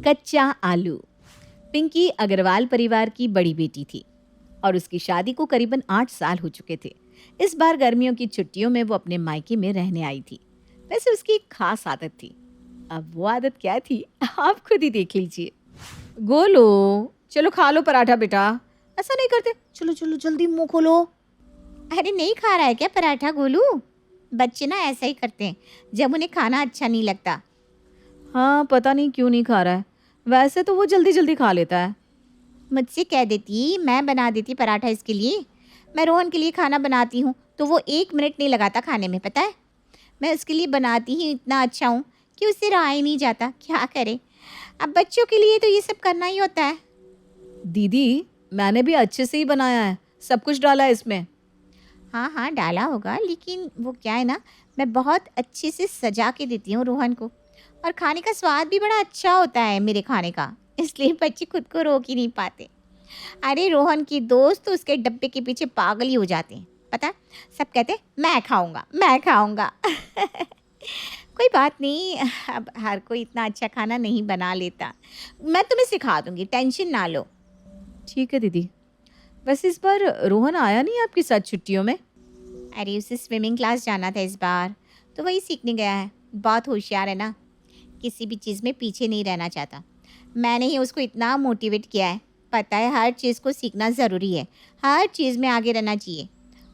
कच्चा आलू। पिंकी अग्रवाल परिवार की बड़ी बेटी थी और उसकी शादी को करीबन 8 साल हो चुके थे। इस बार गर्मियों की छुट्टियों में वो अपने मायके में रहने आई थी। वैसे उसकी एक खास आदत थी। अब वो आदत क्या थी आप खुद ही देख लीजिए। गोलो, चलो खा लो पराठा बेटा। ऐसा नहीं करते, चलो चलो जल्दी मुंह खोलो। अरे नहीं खा रहा है क्या पराठा गोलू? बच्चे ना ऐसा ही करते हैं जब उन्हें खाना अच्छा नहीं लगता। हाँ, पता नहीं क्यों नहीं खा रहा है। वैसे तो वो जल्दी जल्दी खा लेता है। मुझसे कह देती, मैं बना देती पराठा इसके लिए। मैं रोहन के लिए खाना बनाती हूँ तो वो 1 मिनट नहीं लगाता खाने में, पता है। मैं उसके लिए बनाती ही इतना अच्छा हूँ कि उससे रहा ही नहीं जाता। क्या करे, अब बच्चों के लिए तो ये सब करना ही होता है। दीदी, मैंने भी अच्छे से ही बनाया है, सब कुछ डाला है इसमें। हाँ हाँ डाला होगा, लेकिन वो क्या है ना, मैं बहुत अच्छे से सजा के देती हूँ रोहन को। और खाने का स्वाद भी बड़ा अच्छा होता है मेरे खाने का, इसलिए बच्चे खुद को रोक ही नहीं पाते। अरे रोहन की दोस्त तो उसके डब्बे के पीछे पागल ही हो जाते हैं, पता है। सब कहते हैं मैं खाऊंगा मैं खाऊंगा। कोई बात नहीं, अब हर कोई इतना अच्छा खाना नहीं बना लेता। मैं तुम्हें सिखा दूंगी, टेंशन ना लो। ठीक है दीदी। वैसे इस बार रोहन आया नहीं आपके साथ छुट्टियों में? अरे उसे स्विमिंग क्लास जाना था इस बार, तो वही सीखने गया है। बहुत होशियार है ना, किसी भी चीज़ में पीछे नहीं रहना चाहता। मैंने ही उसको इतना मोटिवेट किया है। पता है हर चीज़ को सीखना ज़रूरी है, हर चीज़ में आगे रहना चाहिए।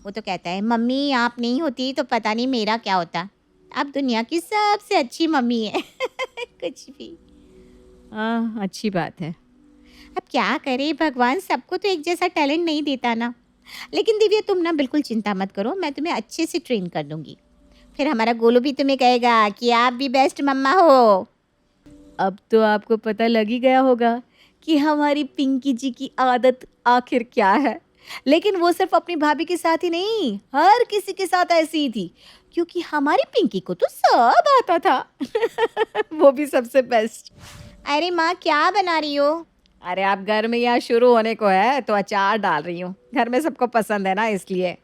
वो तो कहता है मम्मी आप नहीं होती तो पता नहीं मेरा क्या होता। आप दुनिया की सबसे अच्छी मम्मी है। कुछ भी। हाँ, अच्छी बात है। अब क्या करे, भगवान सबको तो एक जैसा टैलेंट नहीं देता ना। लेकिन दिव्या तुम ना बिल्कुल चिंता मत करो, मैं तुम्हें अच्छे से ट्रेन कर दूंगी। फिर हमारा गोलू भी तुम्हें कहेगा कि आप भी बेस्ट मम्मा हो। अब तो आपको पता लग ही गया होगा कि हमारी पिंकी जी की आदत आखिर क्या है। लेकिन वो सिर्फ अपनी भाभी के साथ ही नहीं, हर किसी के साथ ऐसी ही थी, क्योंकि हमारी पिंकी को तो सब आता था। वो भी सबसे बेस्ट। अरे माँ क्या बना रही हो? अरे आप घर में यहाँ शुरू होने को है तो अचार डाल रही हूँ, घर में सबको पसंद है ना इसलिए।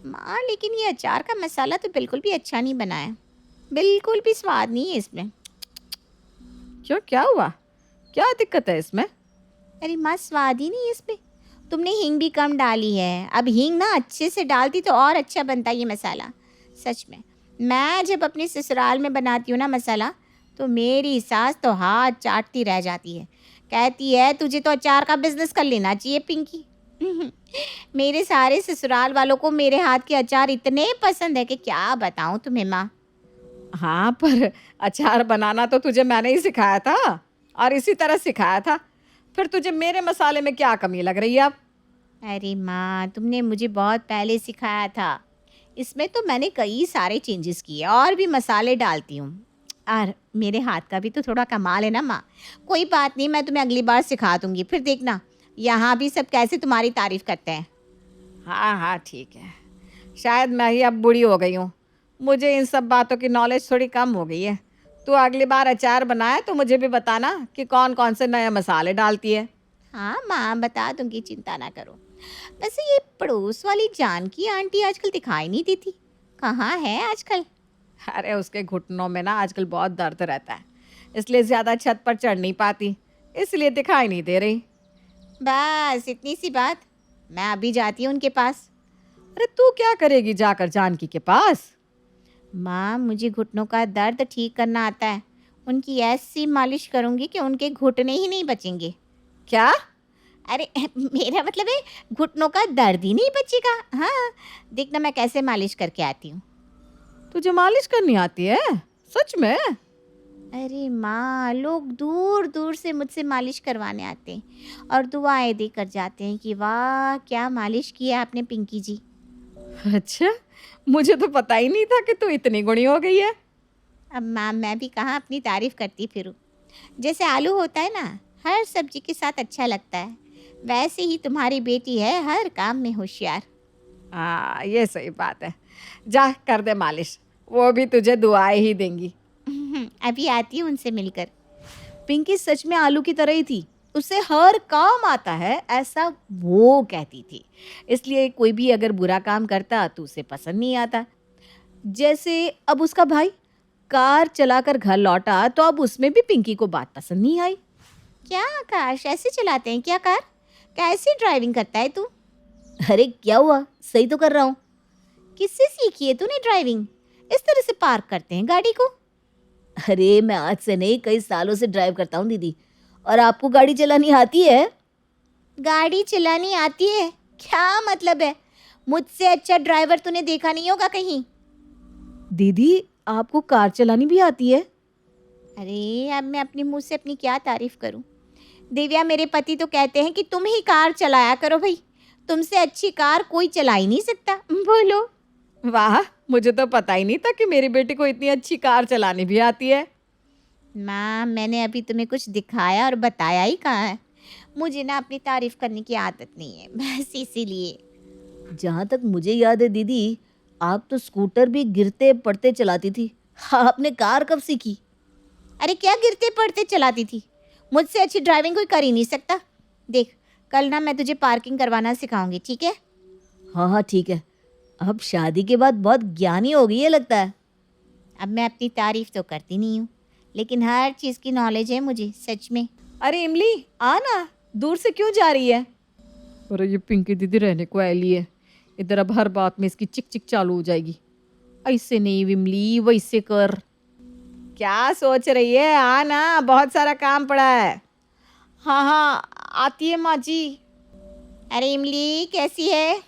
माँ लेकिन ये अचार का मसाला तो बिल्कुल भी अच्छा नहीं बना है, बिल्कुल भी स्वाद नहीं है इसमें। क्यों, क्या हुआ? क्या दिक्कत है इसमें? अरे माँ स्वाद ही नहीं है इसमें। तुमने हींग भी कम डाली है। अब हींग ना अच्छे से डालती तो और अच्छा बनता ये मसाला। सच में, मैं जब अपने ससुराल में बनाती हूँ ना मसाला, तो मेरी सास तो हाथ चाटती रह जाती है। कहती है तुझे तो अचार का बिजनेस कर लेना चाहिए पिंकी। मेरे सारे ससुराल वालों को मेरे हाथ के अचार इतने पसंद है कि क्या बताऊँ तुम्हें माँ। हाँ, पर अचार बनाना तो तुझे मैंने ही सिखाया था और इसी तरह सिखाया था। फिर तुझे मेरे मसाले में क्या कमी लग रही है अब? अरे माँ तुमने मुझे बहुत पहले सिखाया था। इसमें तो मैंने कई सारे चेंजेस किए और भी मसाले डालती हूँ। और मेरे हाथ का भी तो थोड़ा कमाल है ना माँ। कोई बात नहीं, मैं तुम्हें अगली बार सिखा दूँगी, फिर देखना यहाँ भी सब कैसे तुम्हारी तारीफ़ करते हैं। हाँ हाँ ठीक है। शायद मैं ही अब बूढ़ी हो गई हूँ, मुझे इन सब बातों की नॉलेज थोड़ी कम हो गई है। तू अगली बार अचार बनाए तो मुझे भी बताना कि कौन कौन से नए मसाले डालती है। हाँ माँ बता दूँगी, चिंता ना करो। वैसे ये पड़ोस वाली जानकी आंटी आजकल दिखाई नहीं देती, कहाँ है आजकल? अरे उसके घुटनों में ना आजकल बहुत दर्द रहता है, इसलिए ज़्यादा छत पर चढ़ नहीं पाती, इसलिए दिखाई नहीं दे रही। बस इतनी सी बात, मैं अभी जाती हूँ उनके पास। अरे तू क्या करेगी जाकर जानकी के पास? माँ मुझे घुटनों का दर्द ठीक करना आता है। उनकी ऐसी मालिश करूँगी कि उनके घुटने ही नहीं बचेंगे। क्या? अरे मेरा मतलब है घुटनों का दर्द ही नहीं बचेगा। हाँ, देखना मैं कैसे मालिश करके आती हूँ। तुझे मालिश करनी आती है? सच में? अरे माँ लोग दूर दूर से मुझसे मालिश करवाने आते हैं और दुआएं देकर जाते हैं कि वाह क्या मालिश किया आपने पिंकी जी। अच्छा, मुझे तो पता ही नहीं था कि तू इतनी गुणी हो गई है। अब माँ मैं भी कहाँ अपनी तारीफ करती फिरूँ। जैसे आलू होता है ना, हर सब्जी के साथ अच्छा लगता है, वैसे ही तुम्हारी बेटी है हर काम में होशियार। हाँ, ये सही बात है। जा कर दे मालिश, वो भी तुझे दुआएं ही देंगी। अभी आती हूँ उनसे मिलकर। पिंकी सच में आलू की तरह ही थी, उसे हर काम आता है ऐसा वो कहती थी। इसलिए कोई भी अगर बुरा काम करता तो उसे पसंद नहीं आता। जैसे अब उसका भाई कार चलाकर घर लौटा तो अब उसमें भी पिंकी को बात पसंद नहीं आई। क्या आकाश, ऐसे चलाते हैं क्या कार? कैसी ड्राइविंग करता है तू? अरे क्या हुआ, सही तो कर रहा हूँ। किससे सीखी है तूने ड्राइविंग? इस तरह से पार्क करते हैं गाड़ी को? अरे मैं आज से नहीं, कई सालों से ड्राइव करता हूँ दीदी। और आपको गाड़ी चलानी आती है? गाड़ी चलानी आती है? क्या मतलब है? मुझसे अच्छा ड्राइवर तूने देखा नहीं होगा कहीं। दीदी आपको कार चलानी भी आती है? अरे अब मैं अपने मुंह से अपनी क्या तारीफ करूं। दिव्या, मेरे पति तो कहते हैं कि तुम ही कार चलाया करो भाई, तुमसे अच्छी कार कोई चला ही नहीं सकता। बोलो। वाह, मुझे तो पता ही नहीं था कि मेरी बेटी को इतनी अच्छी कार चलानी भी आती है। माँ, मैंने अभी तुम्हें कुछ दिखाया और बताया ही कहाँ है। मुझे ना अपनी तारीफ करने की आदत नहीं है, बस इसीलिए। जहाँ तक मुझे याद है दीदी, आप तो स्कूटर भी गिरते पड़ते चलाती थी। आपने कार कब सीखी? अरे क्या गिरते पड़ते चलाती थी? मुझसे अच्छी ड्राइविंग कोई कर ही नहीं सकता। देख, कल ना मैं तुझे पार्किंग करवाना सिखाऊंगी, ठीक है? हाँ हाँ ठीक है। अब शादी के बाद बहुत ज्ञानी हो गई है लगता है। अब मैं अपनी तारीफ तो करती नहीं हूँ, लेकिन हर चीज़ की नॉलेज है मुझे, सच में। अरे इमली, आ ना, दूर से क्यों जा रही है? अरे ये पिंकी दीदी रहने को आयली है इधर। अब हर बात में इसकी चिक चिक चालू हो जाएगी। ऐसे नहीं विमली, वैसे कर। क्या सोच रही है? आ ना, बहुत सारा काम पड़ा है। हाँ हाँ आती है माँ जी। अरे इमली, कैसी है?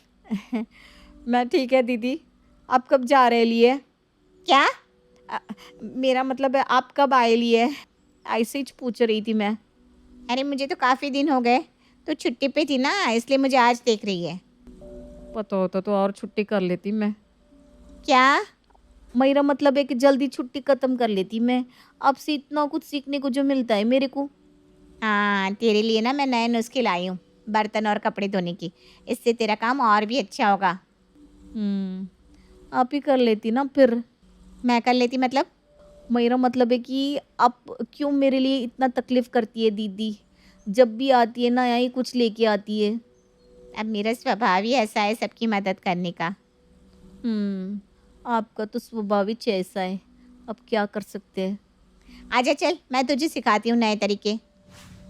मैं ठीक है दीदी। आप कब जा रहे लिए? क्या? अ, मेरा मतलब है आप कब आए लिए? ऐसे ही पूछ रही थी मैं। अरे मुझे तो काफ़ी दिन हो गए, तो छुट्टी पे थी ना, इसलिए मुझे आज देख रही है। पता होता तो और छुट्टी कर लेती मैं। क्या? मेरा मतलब है कि जल्दी छुट्टी खत्म कर लेती मैं। आपसे इतना कुछ सीखने को जो मिलता है मेरे को। हाँ, तेरे लिए ना मैं नए नुस्खे लाई हूँ, बर्तन और कपड़े धोने की। इससे तेरा काम और भी अच्छा होगा। आप ही कर लेती ना फिर। मैं कर लेती मतलब? मेरा मतलब है कि आप क्यों मेरे लिए इतना तकलीफ करती है दीदी? जब भी आती है नया ही कुछ लेके आती है। अब मेरा स्वभाव ही ऐसा है सबकी मदद करने का। आपका तो स्वभाव ही ऐसा है। अब क्या कर सकते हैं। आजा चल, मैं तुझे सिखाती हूँ नए तरीके।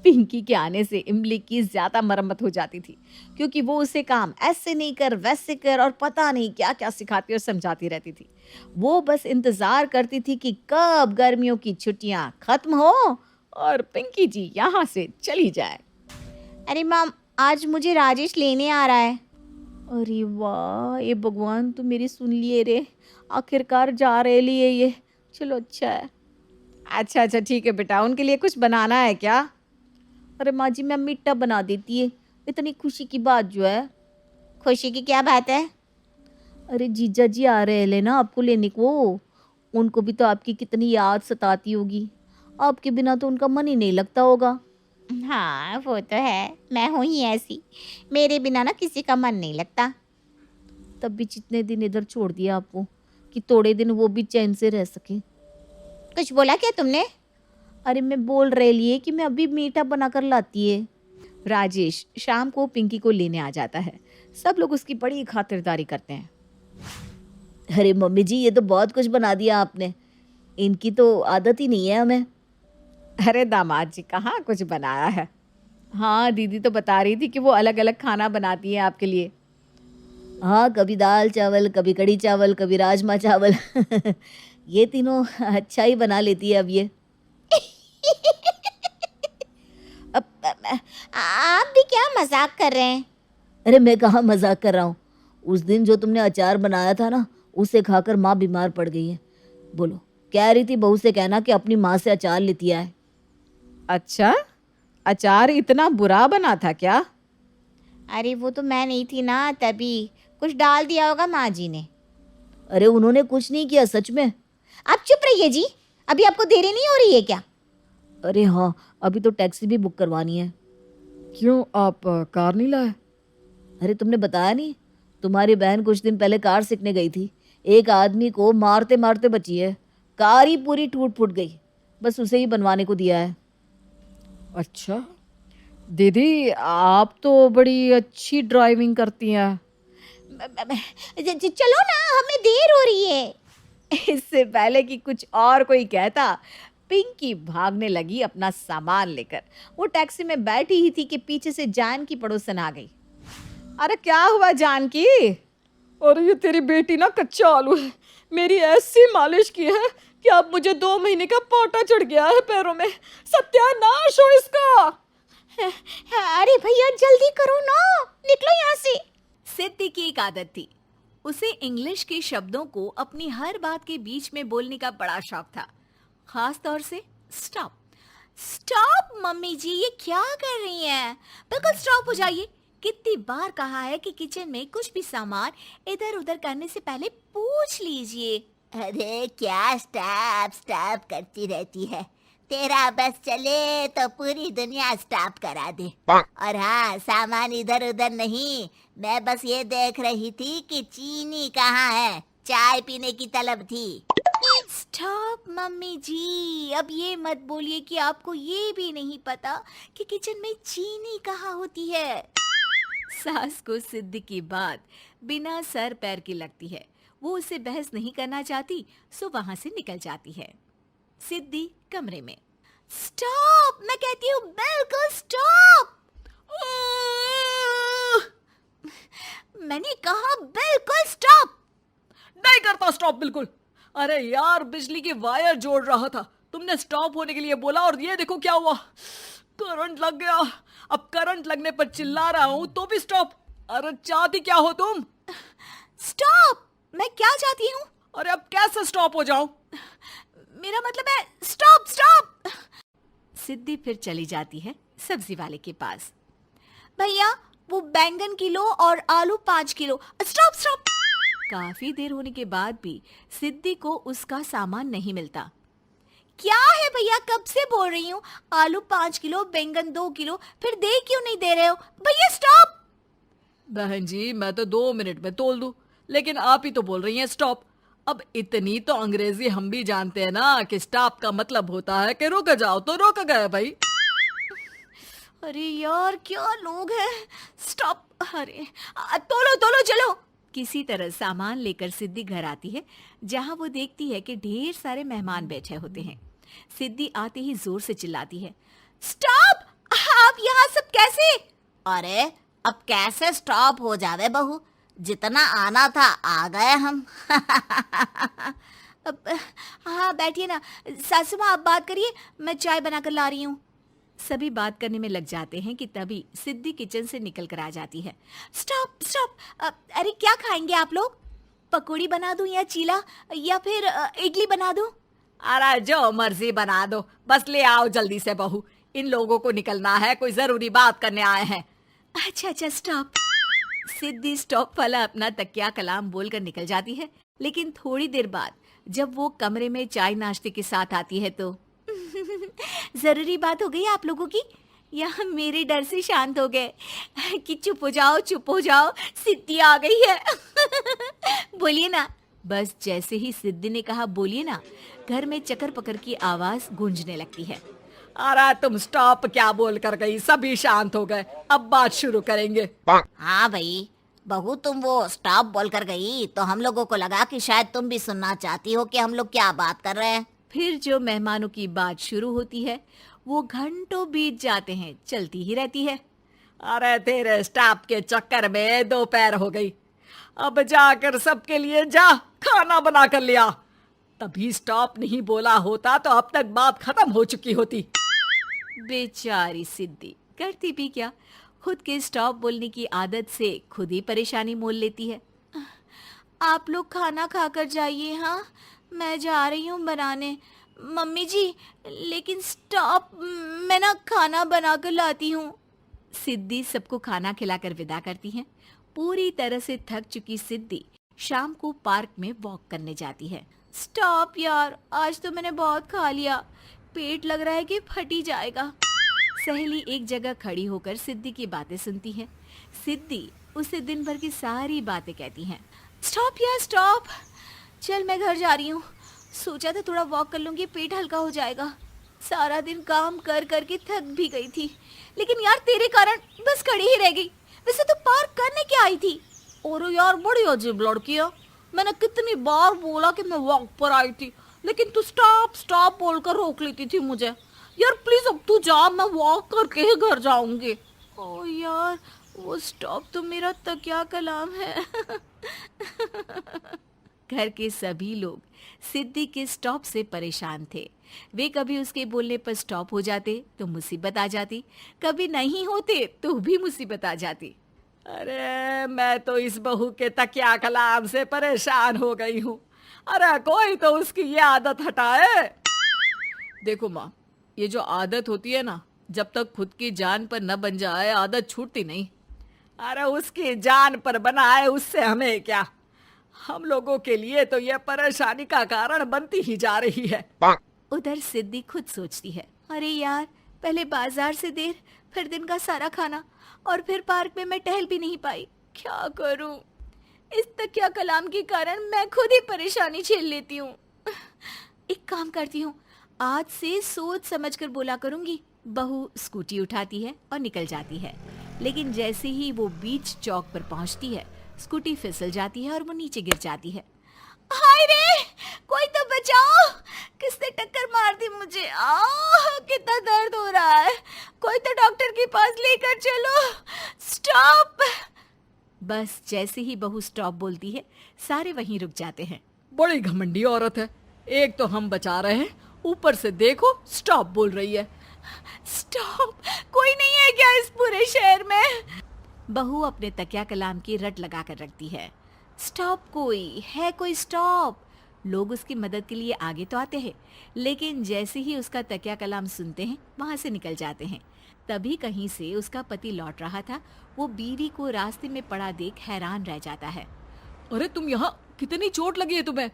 पिंकी के आने से इमली की ज्यादा मरम्मत हो जाती थी, क्योंकि वो उसे काम ऐसे नहीं कर वैसे कर और पता नहीं क्या क्या सिखाती और समझाती रहती थी। वो बस इंतजार करती थी कि कब गर्मियों की छुट्टियां खत्म हो और पिंकी जी यहाँ से चली जाए। अरे माम, आज मुझे राजेश लेने आ रहा है। अरे वाह, ये भगवान तो मेरी सुन लिए रे। आखिरकार जा रहे लिए ये। चलो अच्छा है। अच्छा अच्छा ठीक है बेटा, उनके लिए कुछ बनाना है क्या? अरे माँ जी, मैं मीठा बना देती है। इतनी खुशी की बात जो है। खुशी की क्या बात है? अरे जीजा जी आ रहे हैं लेना आपको लेने को। उनको भी तो आपकी कितनी याद सताती होगी। आपके बिना तो उनका मन ही नहीं लगता होगा। हाँ वो तो है, मैं हूँ ही ऐसी। मेरे बिना ना किसी का मन नहीं लगता। तब भी जितने दिन इधर छोड़ दिया आपको, कि थोड़े दिन वो भी चैन से रह सके। कुछ बोला क्या तुमने? अरे मैं बोल रहे लिए कि मैं अभी मीठा बनाकर लाती है। राजेश शाम को पिंकी को लेने आ जाता है। सब लोग उसकी बड़ी खातिरदारी करते हैं। अरे मम्मी जी, ये तो बहुत कुछ बना दिया आपने। इनकी तो आदत ही नहीं है हमें। अरे दामाद जी कहाँ कुछ बनाया है। हाँ दीदी तो बता रही थी कि वो अलग अलग खाना बनाती है आपके लिए। हाँ, कभी दाल चावल, कभी कढ़ी चावल, कभी राजमा चावल। ये तीनों अच्छा ही बना लेती है अब ये। आप भी क्या मजाक कर रहे हैं? अरे मैं कहाँ मजाक कर रहा हूँ। उस दिन जो तुमने अचार बनाया था ना, उसे खाकर माँ बीमार पड़ गई है। बोलो, कह रही थी बहू से कहना कि अपनी माँ से अचार लेती आए। अच्छा, अचार इतना बुरा बना था क्या? अरे वो तो मैं नहीं थी ना, तभी कुछ डाल दिया होगा माँ जी ने। अरे उन्होंने कुछ नहीं किया सच में। आप चुप रहिए जी, अभी आपको देरी नहीं हो रही है क्या? अरे हाँ, अभी तो टैक्सी भी बुक करवानी है। क्यों, आप कार नहीं लाए? अरे तुमने बताया नहीं, तुम्हारी बहन कुछ दिन पहले कार सीखने गई थी। एक आदमी को मारते मारते बची है। कार ही पूरी टूट फूट गई। बस उसे ही बनवाने को दिया है। अच्छा दीदी, आप तो बड़ी अच्छी ड्राइविंग करती हैं। चलो ना, हमें देर हो रही है। इससे पहले कि कुछ और कोई कहता, पिंकी भागने लगी अपना सामान लेकर। वो टैक्सी में बैठी ही थी कि पीछे से जान की पड़ोसन आ गई। अरे क्या हुआ जानकी? अरे ये तेरी बेटी ना कच्चा आलू है। मेरी ऐसी मालिश की है कि अब मुझे 2 महीने का पोटा चढ़ गया है पैरों में। सत्यानाश हो इसका। अरे भैया जल्दी करो ना, निकलो यहाँ से। सिद्धि की एक आदत थी, उसे इंग्लिश के शब्दों को अपनी हर बात के बीच में बोलने का बड़ा शौक था, खास तौर से स्टॉप। स्टॉप मम्मी जी, ये क्या कर रही हैं? बिल्कुल स्टॉप हो जाइए। कितनी बार कहा है कि किचन में कुछ भी सामान इधर उधर करने से पहले पूछ लीजिए। अरे क्या स्टॉप स्टॉप करती रहती है। तेरा बस चले तो पूरी दुनिया स्टॉप करा दे। और हाँ, सामान इधर उधर नहीं, मैं बस ये देख रही थी कि चीनी कहाँ है। चाय पीने की तलब थी। स्टॉप मम्मी जी, अब ये मत बोलिए कि आपको ये भी नहीं पता कि किचन में चीनी कहाँ होती है। सास को सिद्धि की बात बिना सर पैर की लगती है। वो उससे बहस नहीं करना चाहती, सो वहां से निकल जाती है। सिद्धि कमरे में। स्टॉप, मैं कहती हूँ बिल्कुल स्टॉप। मैंने कहा बिल्कुल स्टॉप। नहीं करता स्टॉप बिल्कुल। अरे यार, बिजली की वायर जोड़ रहा था, तुमने स्टॉप होने के लिए बोला और ये देखो क्या हुआ, करंट लग गया। अब करंट लगने पर चिल्ला रहा हूँ तो भी स्टॉप। अरे चाहती क्या हो तुम? स्टॉप, मैं क्या चाहती हूँ? अरे अब कैसे स्टॉप हो जाऊं? मेरा मतलब है स्टॉप स्टॉप। सिद्धि फिर चली जाती है सब्जी वाले के पास। भैया वो बैंगन किलो और आलू 5 किलो। Stop stop. काफी देर होने के बाद भी सिद्धि को उसका सामान नहीं मिलता। क्या है भैया, कब से बोल रही हूँ, आलू 5 किलो, बैंगन 2 किलो, फिर दे क्यों नहीं दे रहे हो? भैया स्टॉप। बहन जी, मैं तो 2 मिनट में तोल दूं, लेकिन आप ही तो बोल रही हैं स्टॉप। अब इतनी तो अंग्रेजी हम भी जानते हैं ना कि स्टॉप का मतलब होता है कि रुक जाओ, तो रुक गए भाई। अरे यार क्या लोग हैं। स्टॉप। अरे तोलो तोलो चलो। किसी तरह सामान लेकर सिद्धि घर आती है, जहां वो देखती है कि ढेर सारे मेहमान बैठे होते हैं। सिद्धि आते ही जोर से चिल्लाती है, स्टॉप, आप यहाँ सब कैसे? अरे अब कैसे स्टॉप हो जावे बहू, जितना आना था आ गए हम। हाँ बैठिए ना। सासू माँ आप बात करिए, मैं चाय बनाकर ला रही हूँ। सभी बात करने में लग जाते हैं कि तभी सिद्धि किचन से निकल कर आ जाती है। Stop stop. अरे क्या खाएंगे आप लोग? पकौड़ी बना दूं या चीला या फिर इडली बना दूं? अरे जो मर्जी बना दो, बस ले आओ जल्दी से बहू, इन लोगों को निकलना है, कोई जरूरी बात करने आए हैं। अच्छा अच्छा स्टॉप। सिद्धि स्टॉप वाला अपना तकिया कलाम बोलकर निकल जाती है, लेकिन थोड़ी देर बाद जब वो कमरे में चाय नाश्ते के साथ आती है तो जरूरी बात हो गई आप लोगों की, या मेरे डर से शांत हो गए कि चुप हो जाओ, सिद्धि आ गई है। बोलिए ना। बस जैसे ही सिद्धि ने कहा बोलिए ना, घर में चकर पकर की आवाज गूंजने लगती है। अरे तुम स्टॉप क्या बोल कर गई, सभी शांत हो गए, अब बात शुरू करेंगे। हाँ भाई बहू, तुम वो स्टॉप बोल कर गई तो हम लोगों को लगा कि शायद तुम भी सुनना चाहती हो कि हम लोग क्या बात कर रहे हैं। फिर जो मेहमानों की बात शुरू होती है वो घंटों बीत जाते हैं, चलती ही रहती है। अरे तेरे स्टॉप के चक्कर में दोपहर हो गई, अब जाकर सबके लिए जा खाना बना कर लिया। तभी स्टॉप नहीं बोला होता तो अब तक बात खत्म हो चुकी होती। बेचारी सिद्धि करती भी क्या, खुद के स्टॉप बोलने की आदत से खुद ही परेशानी मोल लेती है। आप लोग खाना खाकर जाइए, हाँ मैं जा रही हूँ बनाने। मम्मी जी लेकिन स्टॉप, मैं ना खाना बनाकर लाती हूँ। सिद्धि सबको खाना खिलाकर विदा करती है। पूरी तरह से थक चुकी सिद्धि शाम को पार्क में वॉक करने जाती है। स्टॉप यार, आज तो मैंने बहुत खा लिया, पेट लग रहा है कि फट ही जाएगा। सहेली एक जगह खड़ी होकर सिद्धि की बातें सुनती है। सिद्धि उसे दिन भर की सारी बातें कहती हैं। स्टॉप यार स्टॉप, चल मैं घर जा रही हूँ, सोचा था थोड़ा वॉक कर लूंगी, पेट हल्का हो जाएगा। सारा दिन काम कर कर के थक भी गई थी, लेकिन यार तेरे कारण बस खड़ी ही रह गई। वैसे तो पार्क करने क्या आई थी? और यार बड़ी अजीब लड़की है, मैंने कितनी बार बोला कि मैं वॉक पर आई थी, लेकिन तू स्टॉप स्टॉप बोलकर रोक लेती थी मुझे। यार प्लीज अब तू जा, मैं वॉक करके ही घर जाऊंगी। ओ यार, वो स्टॉप तो मेरा तकिया कलाम है। घर के सभी लोग सिद्धि के स्टॉप से परेशान थे। वे कभी उसके बोलने पर स्टॉप हो जाते तो मुसीबत आ जाती, कभी नहीं होते तो भी मुसीबत आ जाती। अरे मैं तो इस बहू के तकिया कलाम से परेशान हो गई हूँ। अरे कोई तो उसकी ये आदत हटाए। देखो माँ, ये जो आदत होती है ना, जब तक खुद की जान पर न बन जाए आदत छूटती नहीं। अरे उसकी जान पर बनाए उससे हमें क्या, हम लोगों के लिए तो ये परेशानी का कारण बनती ही जा रही है। उधर सिद्धि खुद सोचती है, अरे यार, पहले बाजार से देर, फिर दिन का सारा खाना, और फिर पार्क में मैं टहल भी नहीं पाई। क्या करूं? इस तकिया कलाम के कारण मैं खुद ही परेशानी झेल लेती हूँ। एक काम करती हूँ, आज से सोच समझ कर बोला करूंगी। बहू स्कूटी उठाती है और निकल जाती है, लेकिन जैसे ही वो बीच चौक पर पहुंचती है, स्कूटी फिसल जाती है और वो नीचे गिर जाती है। हाय रे, कोई तो बचाओ, किसने टक्कर मार दी मुझे? कितना दर्द हो रहा है, कोई तो डॉक्टर के पास लेकर चलो। स्टॉप। बस जैसे ही बहू स्टॉप बोलती है, सारे वहीं रुक जाते हैं। बड़ी घमंडी औरत है, एक तो हम बचा रहे हैं, ऊपर से देखो स्टॉप बोल रही है। स्टॉप, कोई नहीं है क्या इस पूरे शहर में? बहू अपने तकिया कलाम की रट लगा कर रखती है। स्टॉप, कोई है? कोई स्टॉप? लोग उसकी मदद के लिए आगे तो आते हैं, लेकिन जैसे ही उसका तकिया कलाम सुनते हैं, वहां से निकल जाते हैं। तभी कहीं से उसका पति लौट रहा था। वो बीवी को रास्ते में पड़ा देख हैरान रह जाता है। अरे तुम यहाँ, कितनी चोट लगी है तुम्हें?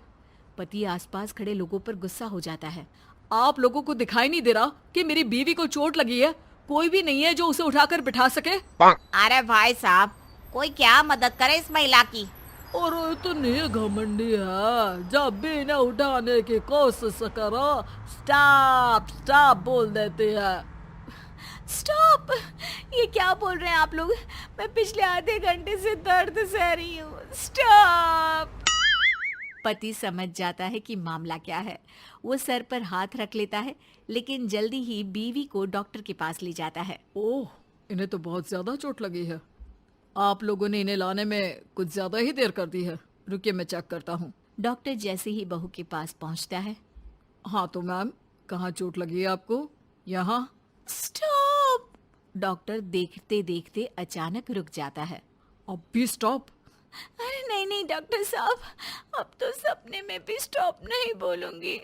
पति आसपास खड़े लोगों पर गुस्सा हो जाता है। आप लोगों को दिखाई नहीं दे रहा कि मेरी बीवी को चोट लगी है? कोई भी नहीं है जो उसे उठाकर बिठा सके? अरे भाई साहब, कोई क्या मदद करे इस महिला की। और इतनी घमंडी है, जब भी इन्हें उठाने की कोशिश करो स्टॉप स्टॉप बोल देती है। स्टॉप! ये क्या बोल रहे हैं आप लोग? मैं पिछले आधे घंटे से दर्द सह रही हूँ। स्टॉप! पति समझ जाता है कि मामला क्या है। वो सर पर हाथ रख लेता है, लेकिन जल्दी ही बीवी को डॉक्टर के पास ले जाता है। ओह, इन्हें तो बहुत ज्यादा चोट लगी है। आप लोगों ने इन्हें लाने में कुछ ज्यादा ही देर कर दी है। रुकिए, मैं चेक करता हूँ। डॉक्टर जैसे ही बहू के पास पहुँचता है। हाँ तो मैम, कहाँ चोट लगी है आपको? यहाँ? स्टॉप! डॉक्टर देखते देखते अचानक रुक जाता है। अब भी स्टॉप? अरे नहीं नहीं डॉक्टर साहब, अब तो सपने में भी स्टॉप नहीं बोलूंगी।